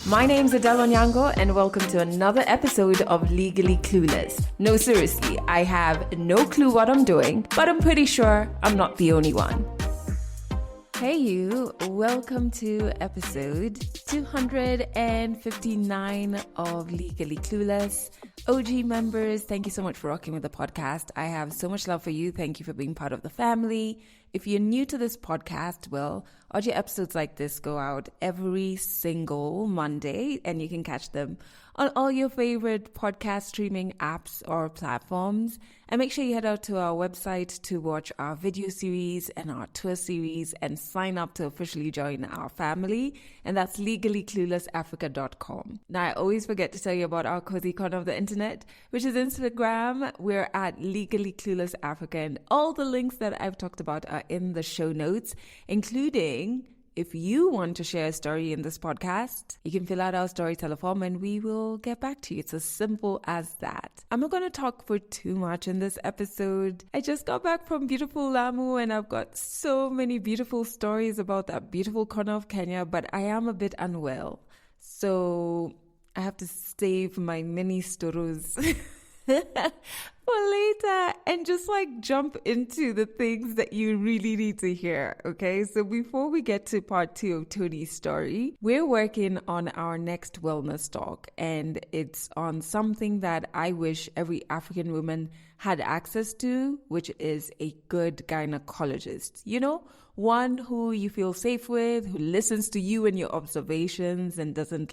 My name's Tonee Ndungu and welcome to another episode of Legally Clueless. No, seriously, I have no clue what I'm doing, but I'm pretty sure I'm not the only one. Hey you, welcome to episode 259 of Legally Clueless. OG members, thank you so much for rocking with the podcast. I have so much love for you. Thank you for being part of the family. If you're new to this podcast, well, audio episodes like this go out every single Monday, and you can catch them on all your favorite podcast streaming apps or platforms. And make sure you head out to our website to watch our video series and our tour series and sign up to officially join our family. And that's legallycluelessafrica.com. Now, I always forget to tell you about our cozy corner of the internet, which is Instagram. We're at Legally Clueless Africa, and all the links that I've talked about are in the show notes, including if you want to share a story in this podcast, you can fill out our storyteller form and we will get back to you. It's as simple as that. I'm not going to talk for too much in this episode. I just got back from beautiful Lamu and I've got so many beautiful stories about that beautiful corner of Kenya, but I am a bit unwell. So I have to save my mini stories for later and just jump into the things that you really need to hear. Okay, so before we get to part 2 of Tonee's story, we're working on our next wellness talk, and it's on something that I wish every African woman had access to, which is a good gynecologist. You know, one who you feel safe with, who listens to you and your observations and doesn't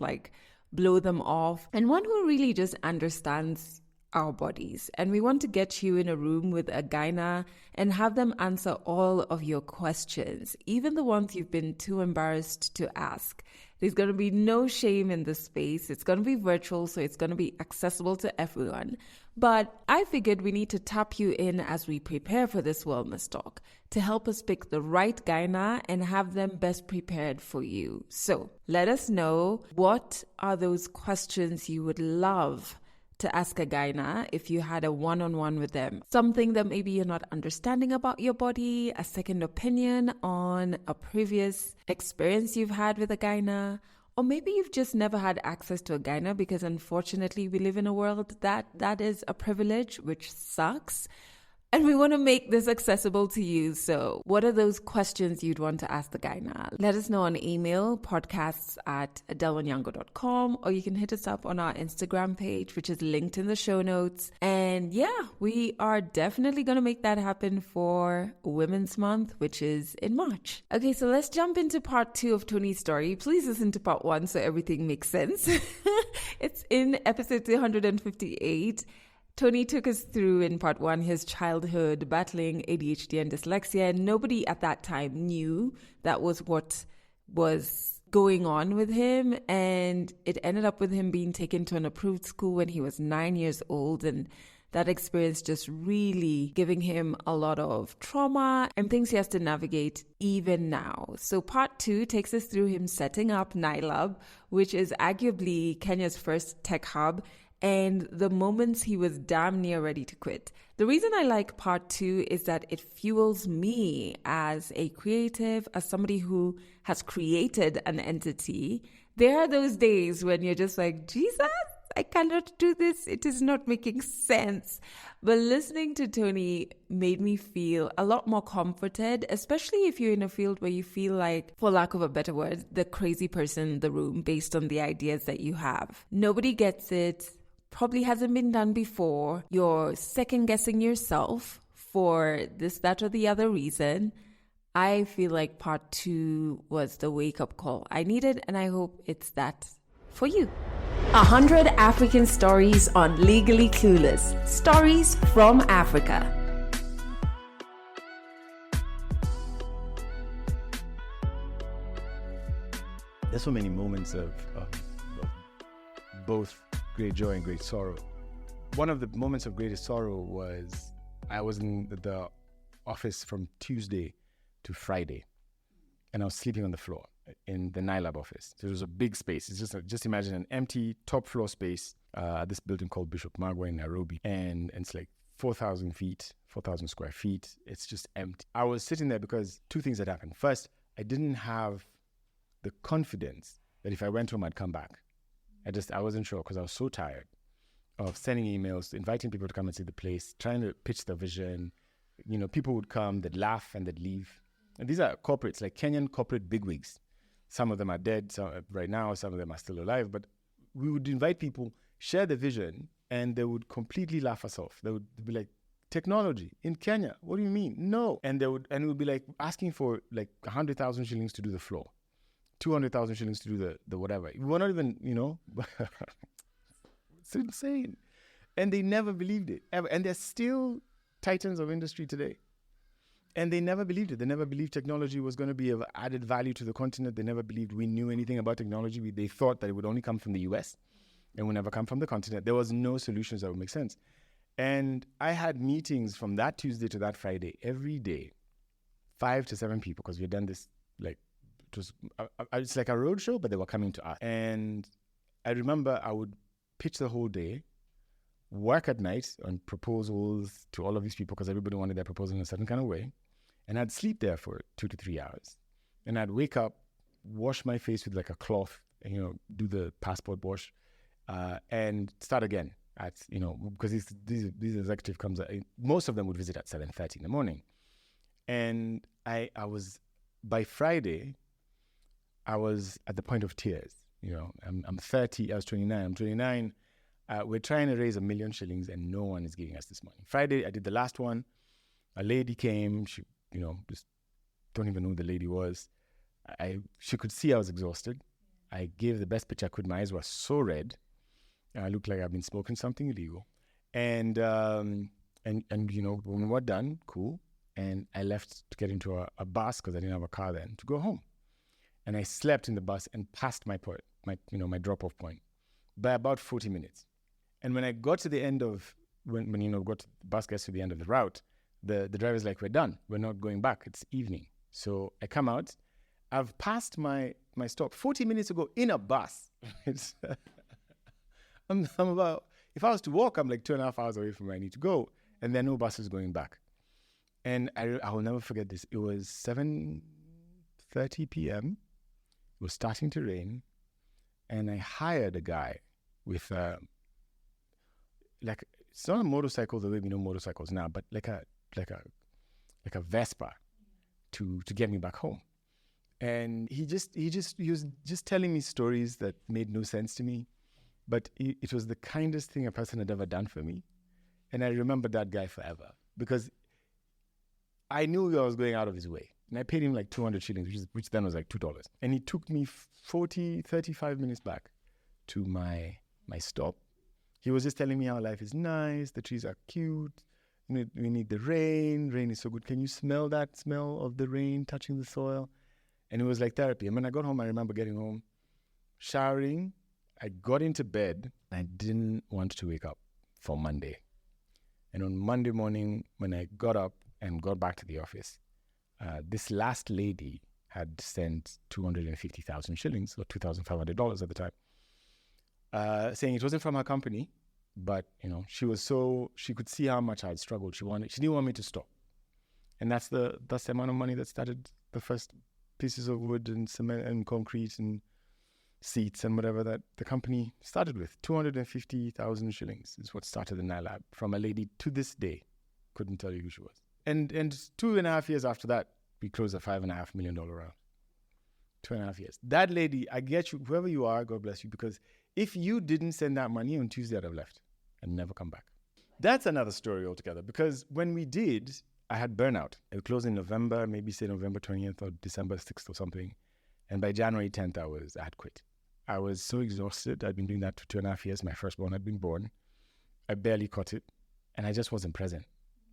blow them off, and one who really just understands our bodies. And we want to get you in a room with a gyna and have them answer all of your questions, even the ones you've been too embarrassed to ask. There's going to be no shame in this space. It's going to be virtual, so it's going to be accessible to everyone. But I figured we need to tap you in as we prepare for this wellness talk to help us pick the right gyna and have them best prepared for you. So let us know, what are those questions you would love to ask a gyna if you had a one-on-one with them? Something that maybe you're not understanding about your body, a second opinion on a previous experience you've had with a gyna, or maybe you've just never had access to a gyna because unfortunately we live in a world that is a privilege, which sucks. And we want to make this accessible to you. So what are those questions you'd want to ask the gyna? Let us know on email, podcasts@toneenyungu.com, or you can hit us up on our Instagram page, which is linked in the show notes. And yeah, we are definitely going to make that happen for Women's Month, which is in March. Okay, so let's jump into part 2 of Tonee's story. Please listen to part 1 so everything makes sense. It's in episode 258. Tonee took us through in part 1 his childhood battling ADHD and dyslexia, and nobody at that time knew that was what was going on with him. And it ended up with him being taken to an approved school when he was 9 years old, and that experience just really giving him a lot of trauma and things he has to navigate even now. So part 2 takes us through him setting up 9lab, which is arguably Kenya's first tech hub, and the moments he was damn near ready to quit. The reason I like part 2 is that it fuels me as a creative, as somebody who has created an entity. There are those days when you're just like, Jesus, I cannot do this. It is not making sense. But listening to Tonee made me feel a lot more comforted, especially if you're in a field where you feel like, for lack of a better word, the crazy person in the room based on the ideas that you have. Nobody gets it. Probably hasn't been done before. You're second guessing yourself for this, that, or the other reason. I feel like part 2 was the wake-up call I needed, and I hope it's that for you. 100 African stories on Legally Clueless. Stories from Africa. There's so many moments of both great joy and great sorrow. One of the moments of greatest sorrow was I was in the office from Tuesday to Friday, and I was sleeping on the floor in the 9lab office. So it was a big space. It's just imagine an empty top floor space at this building called Bishop Magwa in Nairobi, and it's 4,000 square feet. It's just empty. I was sitting there because two things had happened. First, I didn't have the confidence that if I went home, I'd come back. I wasn't sure because I was so tired of sending emails, inviting people to come and see the place, trying to pitch the vision. People would come, they'd laugh and they'd leave. And these are corporates, like Kenyan corporate bigwigs. Some of them are dead right now, some of them are still alive. But we would invite people, share the vision, and they would completely laugh us off. They would be like, technology in Kenya, what do you mean? No. And it would be like asking for like 100,000 shillings to do the floor, 200,000 shillings to do the whatever. We were not even, it's insane. And they never believed it, ever. And they're still titans of industry today. And they never believed it. They never believed technology was going to be of added value to the continent. They never believed we knew anything about technology. They thought that it would only come from the US and would never come from the continent. There was no solutions that would make sense. And I had meetings from that Tuesday to that Friday, every day, 5 to 7 people, because we had done this, it's like a road show, but they were coming to us. And I remember I would pitch the whole day, work at night on proposals to all of these people because everybody wanted their proposal in a certain kind of way. And I'd sleep there for 2 to 3 hours. And I'd wake up, wash my face with like a cloth, and, do the passport wash, and start again because these executive comes, most of them would visit at 7:30 in the morning. And I was, by Friday, I was at the point of tears. I'm 30, I was 29, I'm 29. We're trying to raise 1 million shillings and no one is giving us this money. Friday, I did the last one. A lady came, she, just don't even know who the lady was. She could see I was exhausted. I gave the best pitch I could. My eyes were so red. I looked like I've been smoking something illegal. And when we were done, cool. And I left to get into a bus because I didn't have a car then to go home. And I slept in the bus and passed my drop-off point by about 40 minutes. And when I got to the end of, when the bus gets to the end of the route, the driver's like, we're done. We're not going back. It's evening. So I come out. I've passed my stop 40 minutes ago in a bus. It's I'm about, if I was to walk, I'm like 2.5 hours away from where I need to go. And there are no buses going back. And I will never forget this. It was 7:30 p.m. It was starting to rain. And I hired a guy with, it's not a motorcycle the way we know motorcycles now, but like a Vespa to get me back home. And he was just telling me stories that made no sense to me. But it was the kindest thing a person had ever done for me. And I remember that guy forever because I knew I was going out of his way. And I paid him like 200 shillings, which then was like $2. And he took me 35 minutes back to my stop. He was just telling me how life is nice, the trees are cute, we need the rain is so good. Can you smell that smell of the rain touching the soil? And it was like therapy. And when I got home, I remember getting home, showering. I got into bed. I didn't want to wake up for Monday. And on Monday morning, when I got up and got back to the office, this last lady had sent 250,000 shillings, or $2,500 at the time, saying it wasn't from her company, but she could see how much I had struggled. She didn't want me to stop. And that's the amount of money that started the first pieces of wood and cement and concrete and seats and whatever that the company started with. 250,000 shillings is what started the NILAB from a lady to this day. Couldn't tell you who she was. And 2.5 years after that, we closed a $5.5 million round. 2.5 years. That lady, I get you, whoever you are, God bless you, because if you didn't send that money on Tuesday, I'd have left and never come back. That's another story altogether, because when we did, I had burnout. It closed in November, maybe say November 20th or December 6th or something. And by January 10th, I had quit. I was so exhausted. I'd been doing that for 2.5 years. My firstborn had been born. I barely caught it. And I just wasn't present.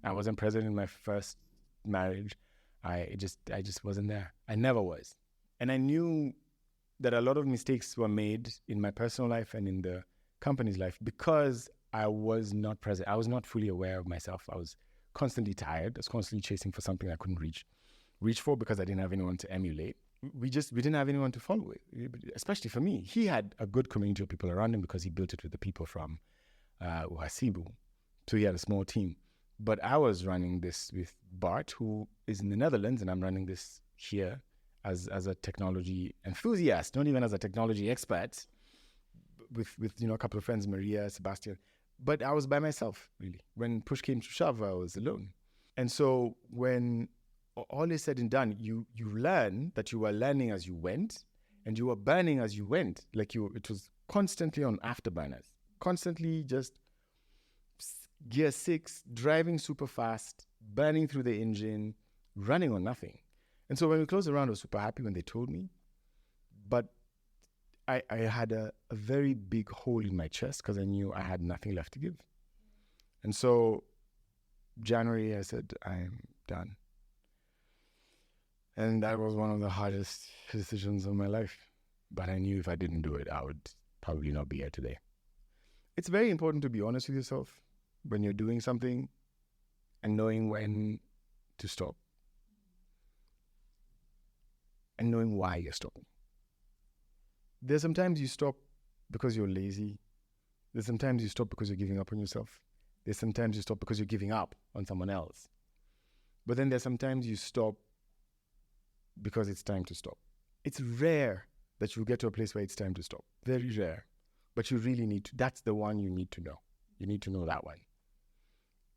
I wasn't present in my first marriage. I just wasn't there. I never was. And I knew that a lot of mistakes were made in my personal life and in the company's life because I was not present. I was not fully aware of myself. I was constantly tired. I was constantly chasing for something I couldn't reach for because I didn't have anyone to emulate. We didn't have anyone to follow with, especially for me. He had a good community of people around him because he built it with the people from Uhasibu. So he had a small team. But I was running this with Bart, who is in the Netherlands, and I'm running this here as a technology enthusiast, not even as a technology expert, with a couple of friends, Maria, Sebastian. But I was by myself, really. When push came to shove, I was alone. And so when all is said and done, you learn that you were learning as you went, and you were burning as you went. It was constantly on afterburners, constantly just gear 6, driving super fast, burning through the engine, running on nothing. And so when we closed the round, I was super happy when they told me. But I had a very big hole in my chest because I knew I had nothing left to give. And so January, I said, I'm done. And that was one of the hardest decisions of my life. But I knew if I didn't do it, I would probably not be here today. It's very important to be honest with yourself when you're doing something and knowing when to stop and knowing why you're stopping. There's sometimes you stop because you're lazy. There's sometimes you stop because you're giving up on yourself. There's sometimes you stop because you're giving up on someone else. But then there's sometimes you stop because it's time to stop. It's rare that you get to a place where it's time to stop. Very rare. But you really need to. That's the one you need to know. You need to know that one.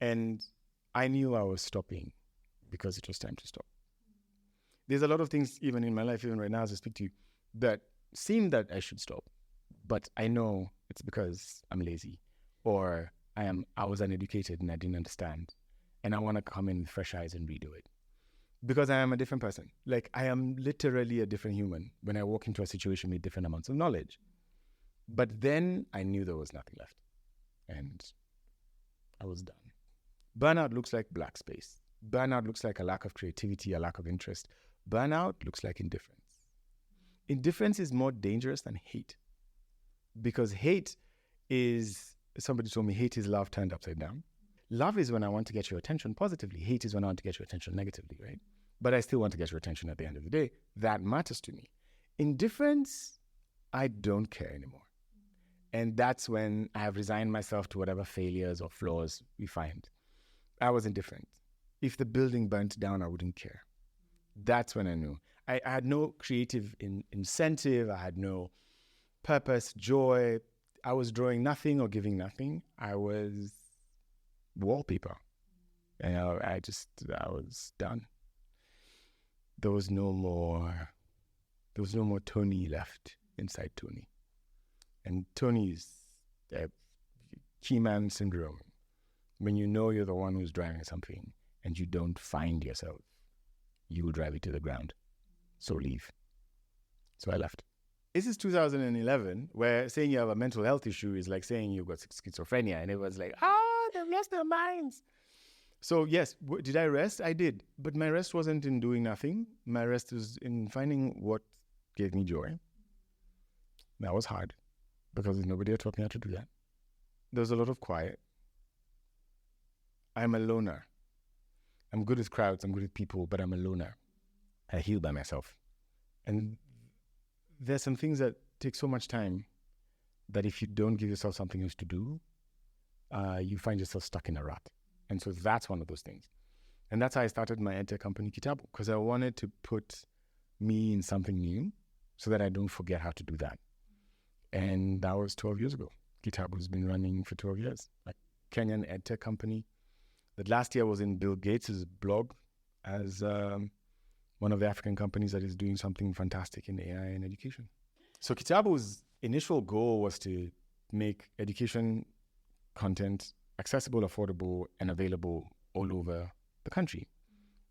And I knew I was stopping because it was time to stop. There's a lot of things, even in my life, even right now as I speak to you, that seem that I should stop. But I know it's because I'm lazy, or I was uneducated and I didn't understand. And I want to come in with fresh eyes and redo it. Because I am a different person. Like, I am literally a different human when I walk into a situation with different amounts of knowledge. But then I knew there was nothing left. And I was done. Burnout looks like black space. Burnout looks like a lack of creativity, a lack of interest. Burnout looks like indifference. Indifference is more dangerous than hate. Because hate is, somebody told me, hate is love turned upside down. Love is when I want to get your attention positively. Hate is when I want to get your attention negatively, right? But I still want to get your attention at the end of the day. That matters to me. Indifference, I don't care anymore. And that's when I have resigned myself to whatever failures or flaws we find. I was indifferent. If the building burnt down, I wouldn't care. That's when I knew. I had no creative incentive. I had no purpose, joy. I was drawing nothing or giving nothing. I was wallpaper. And I was done. There was no more Tonee left inside Tonee. And Tonee's key man syndrome. When you know you're the one who's driving something and you don't find yourself, you will drive it to the ground. So leave. So I left. This is 2011, where saying you have a mental health issue is like saying you've got schizophrenia. And everyone's like, they've lost their minds. So yes, did I rest? I did. But my rest wasn't in doing nothing. My rest was in finding what gave me joy. That was hard because there's nobody taught me how to do that. There was a lot of quiet. I'm a loner. I'm good with crowds, I'm good with people, but I'm a loner. I heal by myself. And there's some things that take so much time that if you don't give yourself something else to do, you find yourself stuck in a rut. And so that's one of those things. And that's how I started my edtech company, Kitabu, because I wanted to put me in something new so that I don't forget how to do that. And that was 12 years ago. Kitabu has been running for 12 years. A Kenyan edtech company that last year was in Bill Gates' blog as one of the African companies that is doing something fantastic in AI and education. So Kitabu's initial goal was to make education content accessible, affordable, and available all over the country.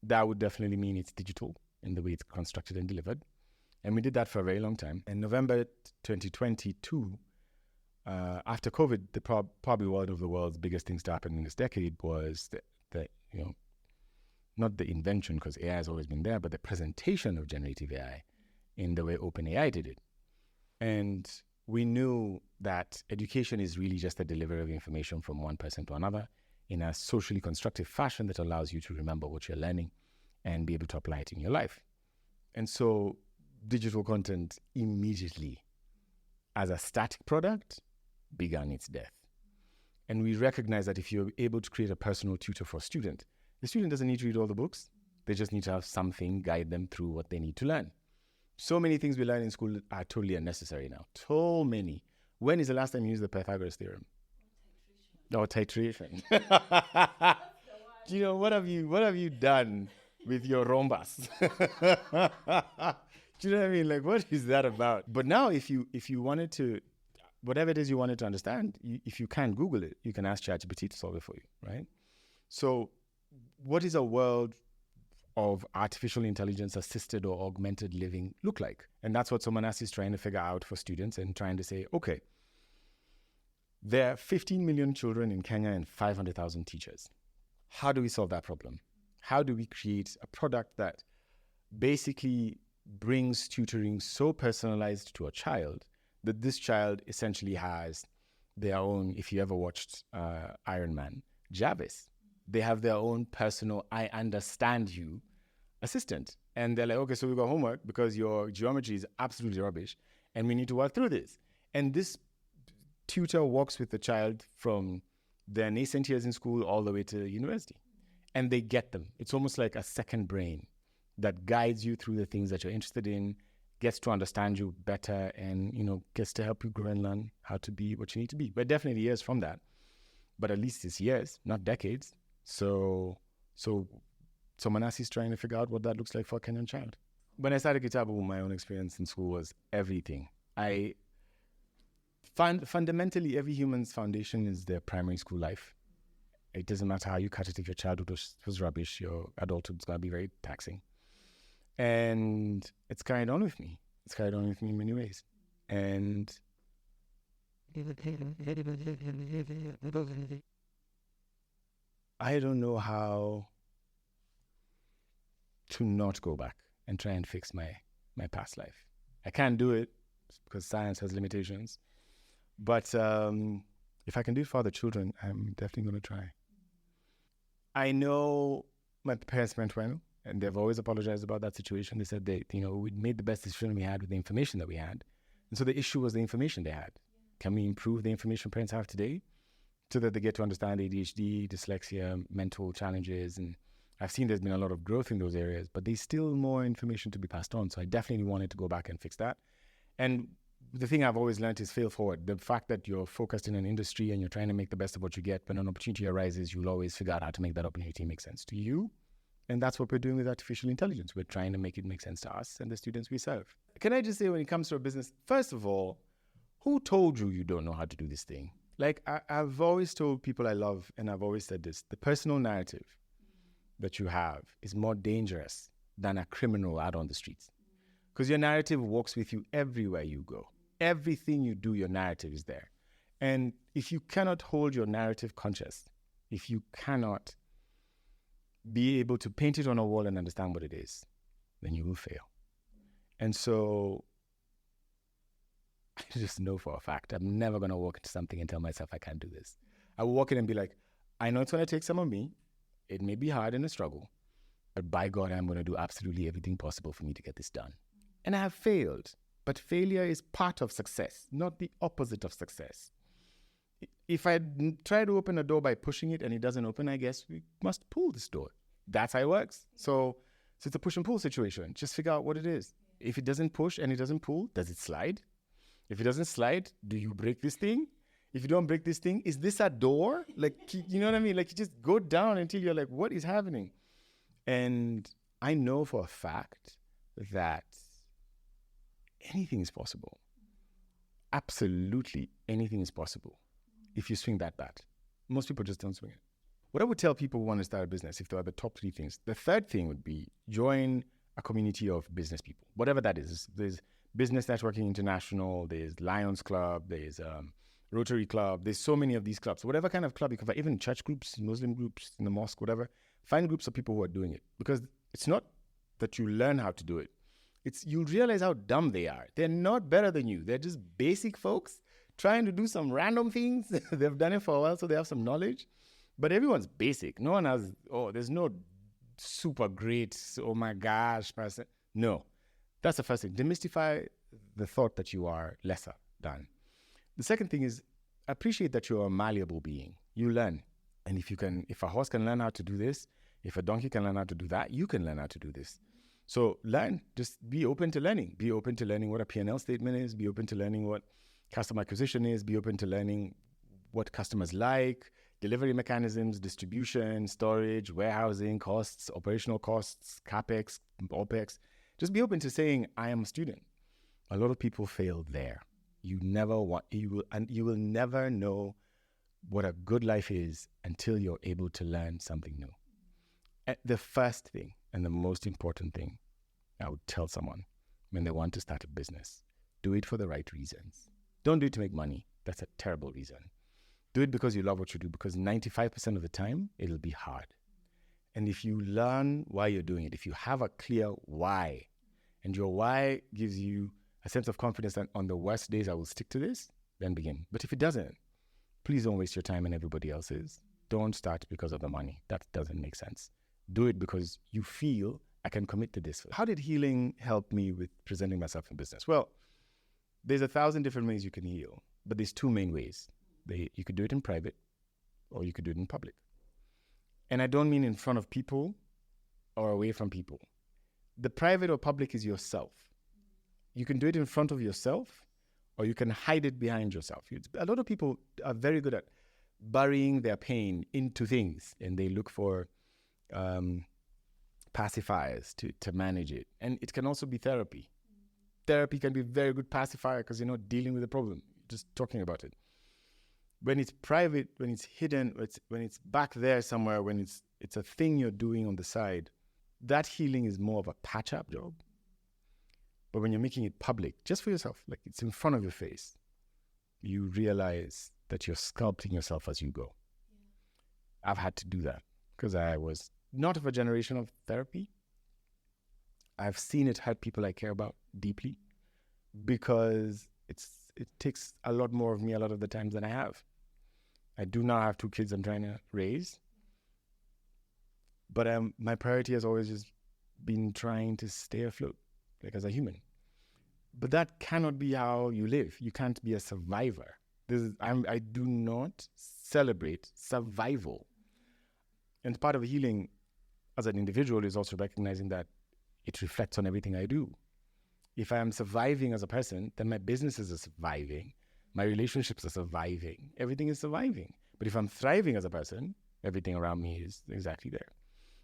That would definitely mean it's digital in the way it's constructed and delivered. And we did that for a very long time. In November 2022, after COVID, probably one of the world's biggest things to happen in this decade was not the invention, because AI has always been there, but the presentation of generative AI in the way OpenAI did it. And we knew that education is really just the delivery of information from one person to another in a socially constructive fashion that allows you to remember what you're learning and be able to apply it in your life. And so digital content immediately, as a static product, began its death. And we recognize that if you're able to create a personal tutor for a student, the student doesn't need to read all the books. They just need to have something guide them through what they need to learn. So many things we learn in school are totally unnecessary now. So many. When is the last time you used the Pythagoras theorem? Or titration. What have you done with your rhombus? Do you know what I mean? Like, what is that about? But now, if you wanted to, whatever it is you wanted to understand, if you can't Google it, you can ask ChatGPT to solve it for you, right? So, what is a world of artificial intelligence assisted or augmented living look like? And that's what Somanasi is trying to figure out for students and trying to say, okay, there are 15 million children in Kenya and 500,000 teachers. How do we solve that problem? How do we create a product that basically brings tutoring so personalized to a child that this child essentially has their own, if you ever watched Iron Man, Jarvis, they have their own personal, I understand you assistant. And they're like, okay, so we got homework because your geometry is absolutely rubbish and we need to work through this. And this tutor walks with the child from their nascent years in school all the way to university. And they get them. It's almost like a second brain that guides you through the things that you're interested in, gets to understand you better, and, gets to help you grow and learn how to be what you need to be. But definitely years from that. But at least it's years, not decades. So Manasi is trying to figure out what that looks like for a Kenyan child. When I started Kitabu, my own experience in school was everything. I find fundamentally every human's foundation is their primary school life. It doesn't matter how you cut it. If your childhood was rubbish, your adulthood is going to be very taxing. And it's carried on with me. It's carried on with me in many ways. And I don't know how to not go back and try and fix my past life. I can't do it because science has limitations. But if I can do it for other children, I'm definitely going to try. I know my parents meant well, and they've always apologized about that situation. They said we made the best decision we had with the information that we had. And so the issue was the information they had. Can we improve the information parents have today so that they get to understand ADHD, dyslexia, mental challenges? And I've seen there's been a lot of growth in those areas, but there's still more information to be passed on. So I definitely wanted to go back and fix that. And the thing I've always learned is fail forward. The fact that you're focused in an industry and you're trying to make the best of what you get, when an opportunity arises, you'll always figure out how to make that opportunity make sense to you. And that's what we're doing with artificial intelligence. We're trying to make it make sense to us and the students we serve. Can I just say, when it comes to a business, first of all, who told you don't know how to do this thing? Like, I've always told people I love, and I've always said this, the personal narrative that you have is more dangerous than a criminal out on the streets. Because your narrative walks with you everywhere you go. Everything you do, your narrative is there. And if you cannot hold your narrative conscious, if you cannot be able to paint it on a wall and understand what it is, then you will fail. And so I just know for a fact I'm never going to walk into something and tell myself I can't do this. I will walk in and be like, I know it's going to take some of me. It may be hard and a struggle, but by God, I'm going to do absolutely everything possible for me to get this done. And I have failed. But failure is part of success, not the opposite of success. If I try to open a door by pushing it and it doesn't open, I guess we must pull this door. That's how it works. So it's a push and pull situation. Just figure out what it is. If it doesn't push and it doesn't pull, does it slide? If it doesn't slide, do you break this thing? If you don't break this thing, is this a door? Like, you know what I mean? Like, you just go down until you're like, what is happening? And I know for a fact that anything is possible. Absolutely anything is possible if you swing that bat. Most people just don't swing it. What I would tell people who want to start a business, if there are the top three things, the third thing would be join a community of business people, whatever that is. There's Business Networking International, there's Lions Club, there's Rotary Club. There's so many of these clubs. Whatever kind of club you can find, even church groups, Muslim groups, in the mosque, whatever, find groups of people who are doing it. Because it's not that you learn how to do it. It's you realize how dumb they are. They're not better than you. They're just basic folks trying to do some random things. They've done it for a while, so they have some knowledge. But everyone's basic. No one has, there's no super great, oh my gosh, person. No. That's the first thing. Demystify the thought that you are lesser than. The second thing is appreciate that you're a malleable being. You learn. And if a horse can learn how to do this, if a donkey can learn how to do that, you can learn how to do this. So learn, just be open to learning. Be open to learning what a P&L statement is. Be open to learning what customer acquisition is. Be open to learning what customers like, delivery mechanisms, distribution, storage, warehousing costs, operational costs, CapEx, OpEx. Just be open to saying, I am a student. A lot of people fail there. You will never know what a good life is until you're able to learn something new. The first thing and the most important thing I would tell someone when they want to start a business, do it for the right reasons. Don't do it to make money. That's a terrible reason. Do it because you love what you do, because 95% of the time, it'll be hard. And if you learn why you're doing it, if you have a clear why, and your why gives you a sense of confidence that on the worst days I will stick to this, then begin. But if it doesn't, please don't waste your time and everybody else's. Don't start because of the money. That doesn't make sense. Do it because you feel I can commit to this. How did healing help me with presenting myself in business? Well, there's 1,000 different ways you can heal, but there's two main ways. You could do it in private or you could do it in public. And I don't mean in front of people or away from people. The private or public is yourself. You can do it in front of yourself or you can hide it behind yourself. A lot of people are very good at burying their pain into things, and they look for pacifiers to manage it. And it can also be therapy. Therapy can be a very good pacifier because you're not dealing with the problem, just talking about it. When it's private, when it's hidden, when it's back there somewhere, when it's a thing you're doing on the side, that healing is more of a patch-up job. But when you're making it public, just for yourself, like it's in front of your face, you realize that you're sculpting yourself as you go. I've had to do that because I was not of a generation of therapy. I've seen it hurt people I care about deeply because it takes a lot more of me a lot of the times than I have. I do now have 2 kids I'm trying to raise, but my priority has always just been trying to stay afloat, like as a human. But that cannot be how you live. You can't be a survivor. I do not celebrate survival. And part of healing as an individual is also recognizing that it reflects on everything I do. If I am surviving as a person, then my businesses are surviving. My relationships are surviving. Everything is surviving. But if I'm thriving as a person, everything around me is exactly there.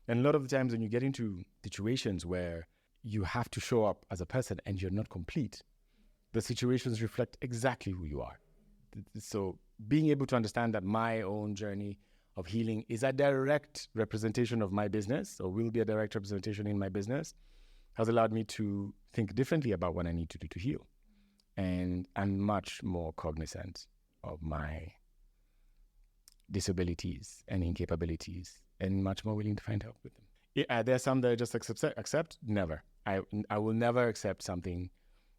And a lot of the times when you get into situations where you have to show up as a person and you're not complete, the situations reflect exactly who you are. So being able to understand that my own journey of healing is a direct representation of my business, or will be a direct representation in my business, has allowed me to think differently about what I need to do to heal. And I'm much more cognizant of my disabilities and incapabilities and much more willing to find help with them. Yeah, there are some that I just accept. Never. I will never accept something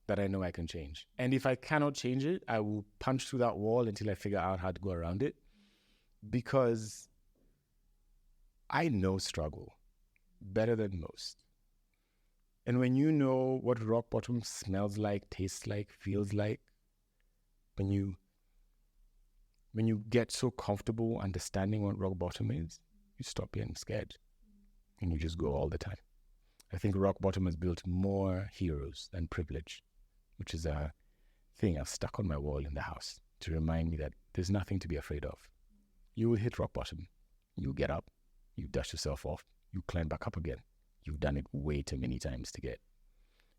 that I know I can change. And if I cannot change it, I will punch through that wall until I figure out how to go around it. Because I know struggle better than most. And when you know what rock bottom smells like, tastes like, feels like, when you get so comfortable understanding what rock bottom is, you stop being scared and you just go all the time. I think rock bottom has built more heroes than privilege, which is a thing I've stuck on my wall in the house to remind me that there's nothing to be afraid of. You will hit rock bottom. You get up, you dust yourself off, you climb back up again. You've done it way too many times to get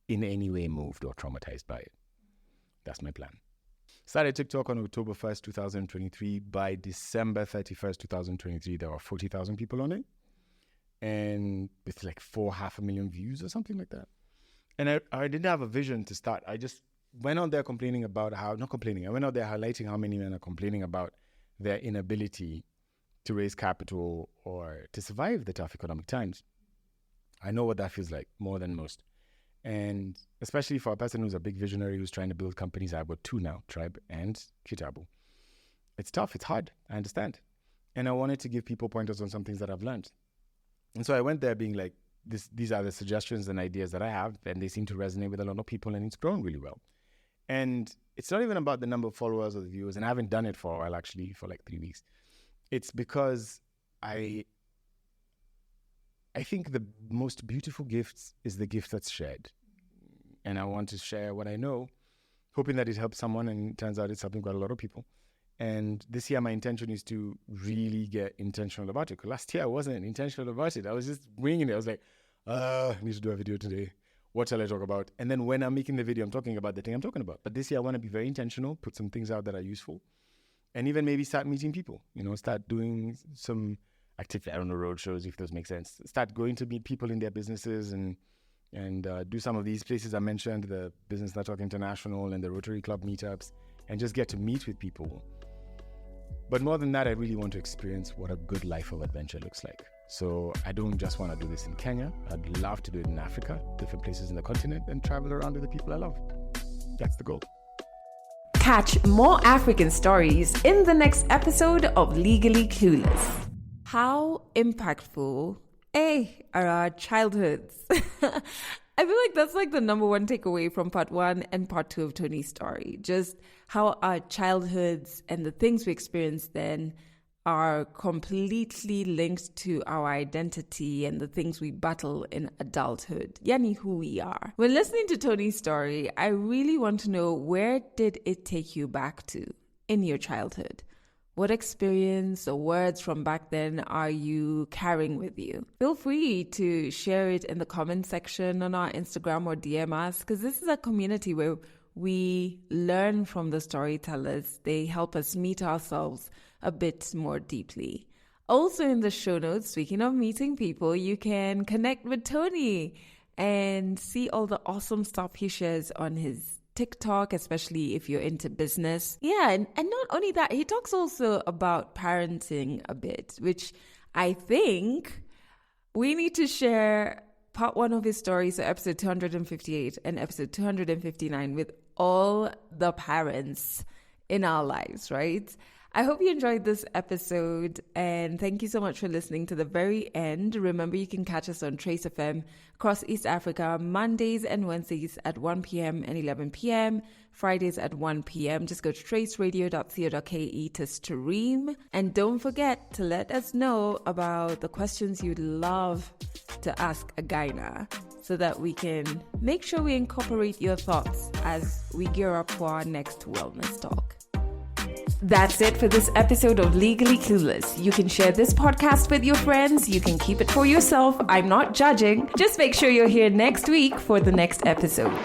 in any way moved or traumatized by it. That's my plan. Started TikTok on October 1st, 2023. By December 31st, 2023, there were 40,000 people on it. And with like 500,000 views or something like that. And I didn't have a vision to start. I just went out there complaining about I went out there highlighting how many men are complaining about their inability to raise capital or to survive the tough economic times. I know what that feels like more than most. And especially for a person who's a big visionary who's trying to build companies, I've got 2 now, Tribe and Kitabu. It's tough, it's hard, I understand. And I wanted to give people pointers on some things that I've learned. And so I went there being like, these are the suggestions and ideas that I have, and they seem to resonate with a lot of people, and it's grown really well. And it's not even about the number of followers or the viewers, and I haven't done it for a while, actually, for like 3 weeks. It's because I I think the most beautiful gift is the gift that's shared. And I want to share what I know, hoping that it helps someone, and it turns out it's helping quite a lot of people. And this year, my intention is to really get intentional about it. Because last year, I wasn't intentional about it. I was just winging it. I was like, I need to do a video today. What shall I talk about? And then when I'm making the video, I'm talking about the thing I'm talking about. But this year, I want to be very intentional, put some things out that are useful, and even maybe start meeting people, start doing some activity. I don't know, road shows, if those make sense. Start going to meet people in their businesses and do some of these places I mentioned, the Business Network International and the Rotary Club meetups, and just get to meet with people. But more than that, I really want to experience what a good life of adventure looks like. So I don't just want to do this in Kenya. I'd love to do it in Africa, different places in the continent, and travel around with the people I love. That's the goal. Catch more African stories in the next episode of Legally Clueless. How impactful, are our childhoods? I feel like that's like the number one takeaway from part 1 and part 2 of Tonee's story. Just how our childhoods and the things we experienced then are completely linked to our identity and the things we battle in adulthood, yani who we are. When listening to Tonee's story, I really want to know, where did it take you back to in your childhood? What experience or words from back then are you carrying with you? Feel free to share it in the comment section on our Instagram or DM us, because this is a community where we learn from the storytellers. They help us meet ourselves a bit more deeply. Also in the show notes, speaking of meeting people, you can connect with Tonee and see all the awesome stuff he shares on his TikTok, especially if you're into business. Yeah, and not only that, he talks also about parenting a bit, which I think we need to share part 1 of his story, so episode 258 and episode 259, with all the parents in our lives, right? I hope you enjoyed this episode, and thank you so much for listening to the very end. Remember, you can catch us on Trace FM across East Africa Mondays and Wednesdays at 1 p.m. and 11 p.m., Fridays at 1 p.m. Just go to traceradio.co.ke to stream. And don't forget to let us know about the questions you'd love to ask a Gaina, so that we can make sure we incorporate your thoughts as we gear up for our next wellness talk. That's it for this episode of Legally Clueless. You can share this podcast with your friends. You can keep it for yourself. I'm not judging. Just make sure you're here next week for the next episode.